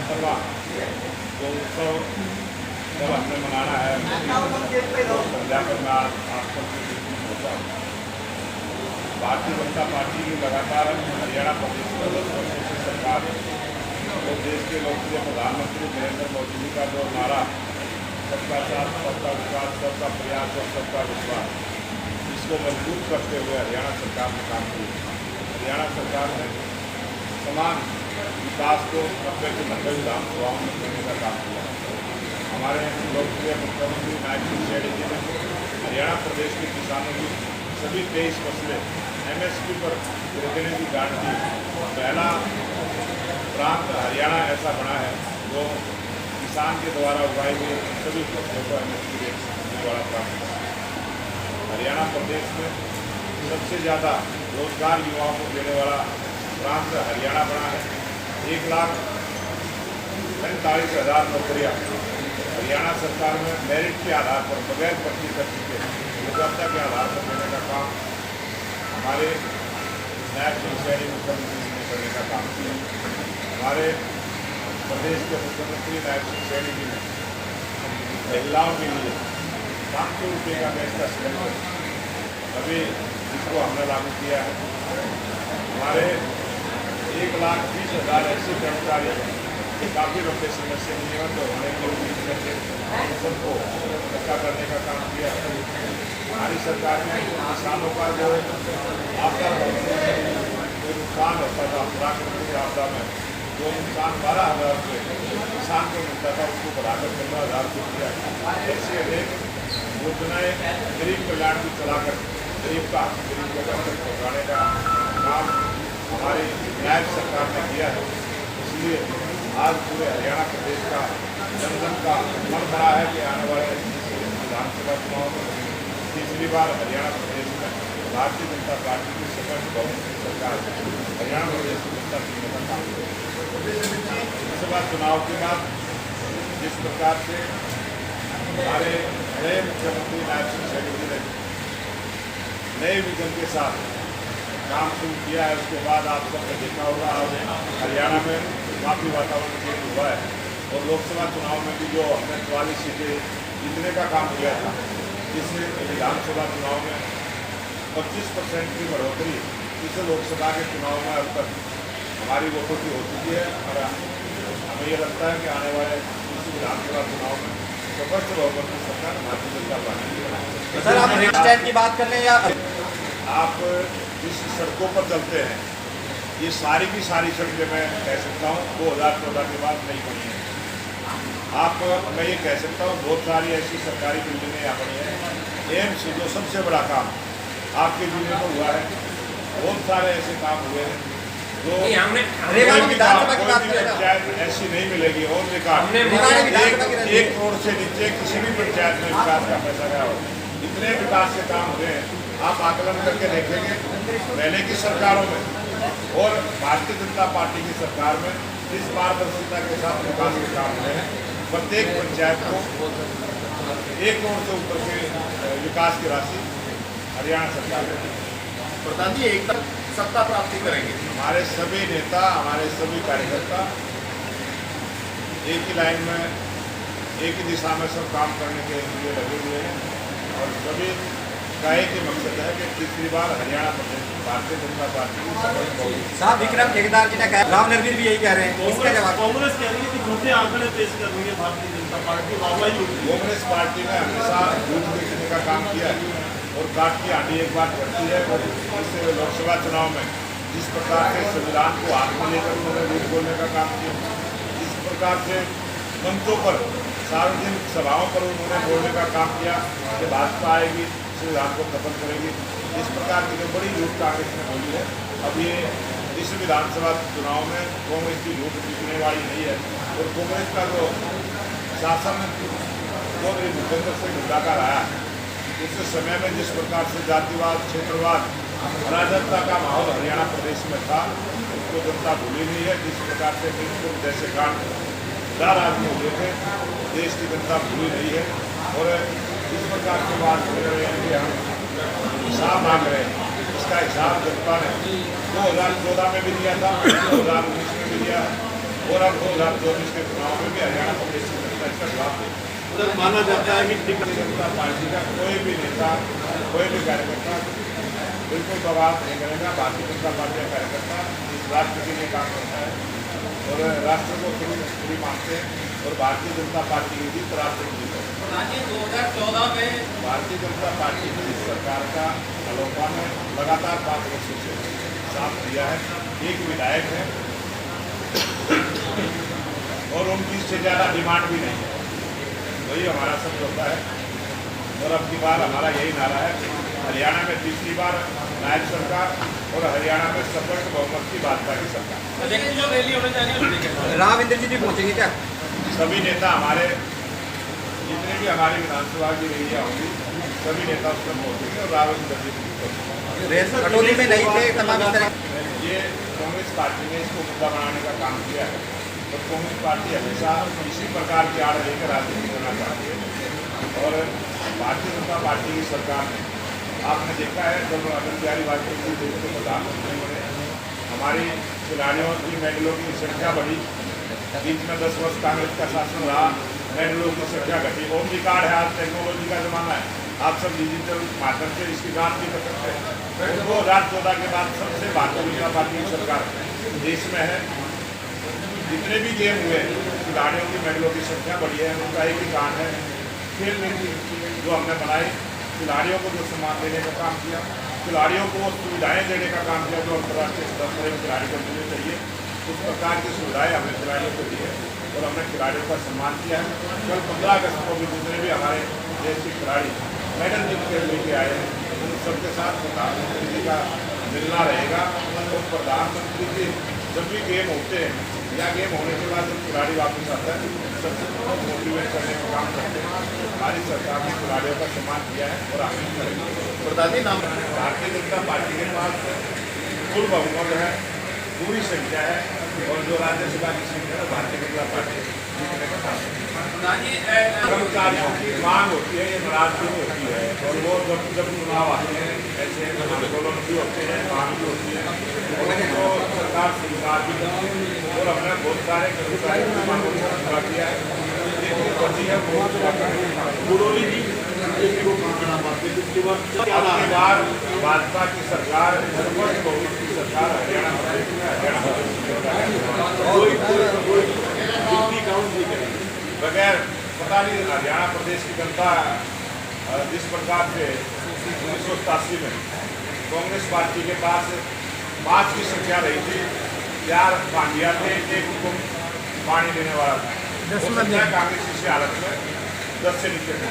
75वां जो उत्सव जब हमने मनाना है तो पंजाब में आपको पहुँचा। भारतीय जनता पार्टी की लगातार हरियाणा प्रदेश में 10 वर्षों से सरकार और देश के लोकप्रिय प्रधानमंत्री नरेंद्र मोदी जी का जो नारा सबका साथ, सबका विकास, सबका प्रयास और सबका विश्वास, इसको मजबूत करते हुए हरियाणा सरकार ने काम किया। हरियाणा सरकार ने समान विकास को 90 के 90 विधानसभाओं में देने का काम किया। हमारे लोकप्रिय मुख्यमंत्री नायब सिंह सैनी जी ने हरियाणा प्रदेश के किसानों की सभी 23 फसलें MSP पर खरीदने की गारंटी। पहला प्रांत हरियाणा ऐसा बना है जो किसान के द्वारा उगाई हुई सभी फसलों को MSP देने वाला प्रांत है। हरियाणा प्रदेश में सबसे ज़्यादा रोजगार युवाओं को देने वाला प्रांत हरियाणा बना है। 1,45,000 नौकरियाँ हरियाणा सरकार में मेरिट के आधार पर बगैर भर्ती करने के योग्यता के आधार पर देने का काम हमारे नायब सिंह सैनी मुख्यमंत्री जी ने करने का काम किया। हमारे प्रदेश के मुख्यमंत्री नायब सिंह सैनी जी ने महिलाओं के लिए 500 रुपये का गैस का सिलेंडर अभी इसको हमने लागू किया है। हमारे 1,20,000 ऐसे कर्मचारी काफ़ी लंबे समय से नियमित होने के सबको धक्का करने का काम किया। हमारी सरकार ने किसानों का जो आपदा नुकसान होता था प्राकृतिक आपदा में, जो नुकसान 12,000 रुपये किसान को मिलता था उसको बढ़ाकर 15,000 रुपये किया। ऐसे अनेक योजनाएँ गरीब कल्याण की चलाकर गरीब का गरीब के घर तक पहुँचाने का काम हमारी नायब सरकार ने किया है। इसलिए आज पूरे हरियाणा प्रदेश का जन का मन भरा है कि आने वाले विधानसभा चुनाव में तीसरी बार हरियाणा प्रदेश में भारतीय जनता पार्टी की सफल बहुमत की सरकार हरियाणा प्रदेश की जनता चुनने का काम करेगी। लोकसभा चुनाव के बाद जिस प्रकार से हमारे नए मुख्यमंत्री नायब सिंह सैनी जी ने नए विजन के साथ काम शुरू किया है, उसके बाद आप सबने देखा होगा आज हरियाणा में काफ़ी वातावरण चेंज हुआ है। और लोकसभा चुनाव में भी जो हमने 44 सीटें जीतने का काम किया था, इससे विधानसभा चुनाव में 25% की बढ़ोतरी इस लोकसभा के चुनाव में अब तक हमारी वोटों की हो चुकी है। और हमें ये लगता है कि आने वाले इस विधानसभा चुनाव में स्पष्ट बहुमत की सरकार भारतीय जनता पार्टी की बनाएगी। सर, आप रेड स्टैंड की बात कर लें या आप जिस सड़कों पर चलते हैं, ये सारी की सारी सड़कें मैं कह सकता हूँ 2014 के बाद नहीं बनी है। मैं ये कह सकता हूँ बहुत सारी ऐसी सरकारी बिल्डिंगें यहाँ बनी हैं। एम्स जो सबसे बड़ा काम आपके जिले में हुआ है, बहुत सारे ऐसे काम हुए हैं जो पंचायत ऐसी नहीं मिलेगी। और रिकॉर्ड 1 करोड़ से नीचे किसी भी पंचायत में विकास का पैसा गया हो, इतने विकास के काम हुए हैं। आप आकलन करके देखेंगे पहले की सरकारों में और भारतीय जनता पार्टी की सरकार में इस पारदर्शिता के साथ विकास के काम हुए हैं। प्रत्येक पंचायत को 1 करोड़ से ऊपर के विकास की राशि हरियाणा सरकार ने दी। प्रधान जी, एक तक सत्ता प्राप्ति करेंगे। हमारे सभी नेता, हमारे सभी कार्यकर्ता एक ही लाइन में, एक ही दिशा में सब काम करने के लिए लगे हुए हैं। और सभी का एक ही मकसद है कि तीसरी बार हरियाणा प्रदेश भारतीय जनता पार्टी की सफल होगी। साहब, विक्रम केदार जी ने कहा, राम नरवीर भी यही कह रहे हैं, इसका जवाब? कांग्रेस कह रही है कि झूठे आंकड़े पेश कर रही है भारतीय जनता पार्टी। कांग्रेस पार्टी ने हमेशा झूठ बेचने का काम किया है और काट की आंधी एक बार करती है। और इस लोकसभा चुनाव में जिस प्रकार से संविधान को हाथ में लेकर उन्होंने झूठ बोलने का काम किया, जिस प्रकार से मंचों पर सार्वजनिक सभाओं पर उन्होंने बोलने का काम किया कि भाजपा आएगी संविधान को खत्म करेगी, इस प्रकार की जो बड़ी झूठ कांग्रेस ने बोली है, अब ये इस विधानसभा चुनाव में कांग्रेस की झूठ टिकने वाली नहीं है। और कांग्रेस का जो शासन चौधरी भूपेंद्र सिंह हुड्डा का रहा है, उस समय में जिस प्रकार से जातिवाद, क्षेत्रवाद, अराजकता का माहौल हरियाणा प्रदेश में था, उसको जनता भूली नहीं है। जिस प्रकार से बिल्कुल जैसे कांड 4 आदमी हुए थे, देश की जनता भूली नहीं है। और इस प्रकार की बात कर रहे हैं कि हम हिसाब मांग रहे हैं, इसका हिसाब जनता ने 2014 में भी दिया था, 2019 में भी दिया, और अब 2024 के चुनाव में भी हरियाणा प्रदेश की जनता इसका जवाब देगी। उधर माना जाता है कि भारतीय जनता पार्टी का कोई भी नेता, कोई भी कार्यकर्ता बिल्कुल दबाव नहीं करेगा। भारतीय जनता पार्टी का कार्यकर्ता इस राष्ट्र के लिए काम करता है और राष्ट्र को फ्री मानते हैं और भारतीय जनता पार्टी की जीत राष्ट्र की जीत है। 2014 में भारतीय जनता पार्टी ने इस सरकार का अलोपा में लगातार 5 वर्षों से साथ दिया है। एक विधायक है और उनकी इससे ज़्यादा डिमांड भी नहीं है। वही हमारा समझौता है और अब की बार हमारा यही नारा है, हरियाणा में तीसरी बार नायब सरकार और हरियाणा में सशक्त बहुमत की भाजपा की सरकार। जो रैली होने जा रही है राव इंद्रजीत भी पहुंचेंगे क्या? सभी नेता हमारे जितने भी हमारी विधानसभा की रैलियाँ होंगी सभी नेता उसमें पहुँचेंगे और राव इंद्रजीत भी पहुँचेंगे। कटौती में नहीं थे तमाम इस तरह ये कांग्रेस पार्टी ने इसको मुद्दा बनाने का काम किया है और कांग्रेस पार्टी हमेशा इसी प्रकार की आड़ लेकर राजनीति करना चाहती है। और भारतीय जनता पार्टी की सरकार ने आपने देखा है जब अटल बिहारी वाजपेयी जी देश के प्रधानमंत्री बने, हमारी खिलाड़ियों की मेडलों की संख्या बढ़ी। बीच में 10 वर्ष कांग्रेस का शासन रहा, मेडलों की संख्या घटी। होम रिकॉर्ड है, आज टेक्नोलॉजी का जमाना है, आप सब डिजिटल माध्यम से इसकी जांच भी कर सकते हैं। 2014 के बाद सबसे भारतीय जनता पार्टी की सरकार देश में है। जितने भी गेम हुए खिलाड़ियों की मेडलों की संख्या बढ़ी है। उनका एक ही कारण है, खेल नीति जो हमने बनाई, खिलाड़ियों को जो सम्मान देने का काम किया, खिलाड़ियों को सुविधाएं देने का काम किया जो अंतर्राष्ट्रीय स्तर पर खिलाड़ी को मिलनी चाहिए, उस प्रकार की सुविधाएं हमने खिलाड़ियों को दी है और हमने खिलाड़ियों का सम्मान किया है। कल 15 अगस्त को भी जितने भी हमारे देश के खिलाड़ी मेडल जीत के लेके आए हैं उन सबके साथ प्रधानमंत्री जी का मिलना रहेगा। और प्रधानमंत्री जी जब भी गेम होते हैं या गेम होने के बाद जब खिलाड़ी वापस आता है सबसे बहुत मोटिवेट करने का काम करते हैं। हमारी सरकार ने खिलाड़ियों का सम्मान किया है और आगे करेंगे। प्रधान जी नाम भारतीय जनता पार्टी के पास कुल बहुमत है, पूरी संख्या है और जो राज्यसभा की संख्या है भारतीय जनता पार्टी जीतने का काम है। कर्मचारियों की मांग होती है, ये नाराजगी होती है और वो जब चुनाव आते हैं ऐसे आंदोलन भी होते हैं, मांग भी होती है और उनको सरकार स्वीकार भी करती है और हमने बहुत सारे कर्मचारियों की मांगों को पूरा किया है। लेकिन बची है बुरोली जी इसके बार भाजपा की सरकार सर्वोच्च बहुमत की सरकार हरियाणा प्रदेश में बगैर पता नहीं हरियाणा प्रदेश की जनता जिस प्रकार से 1987 में कांग्रेस पार्टी के पास 5 की संख्या रही थी, 4 पांडिया थे, 1 हुकुम पानी देने वाला था, कांग्रेस इसी हालत में 10 से नीचे थे।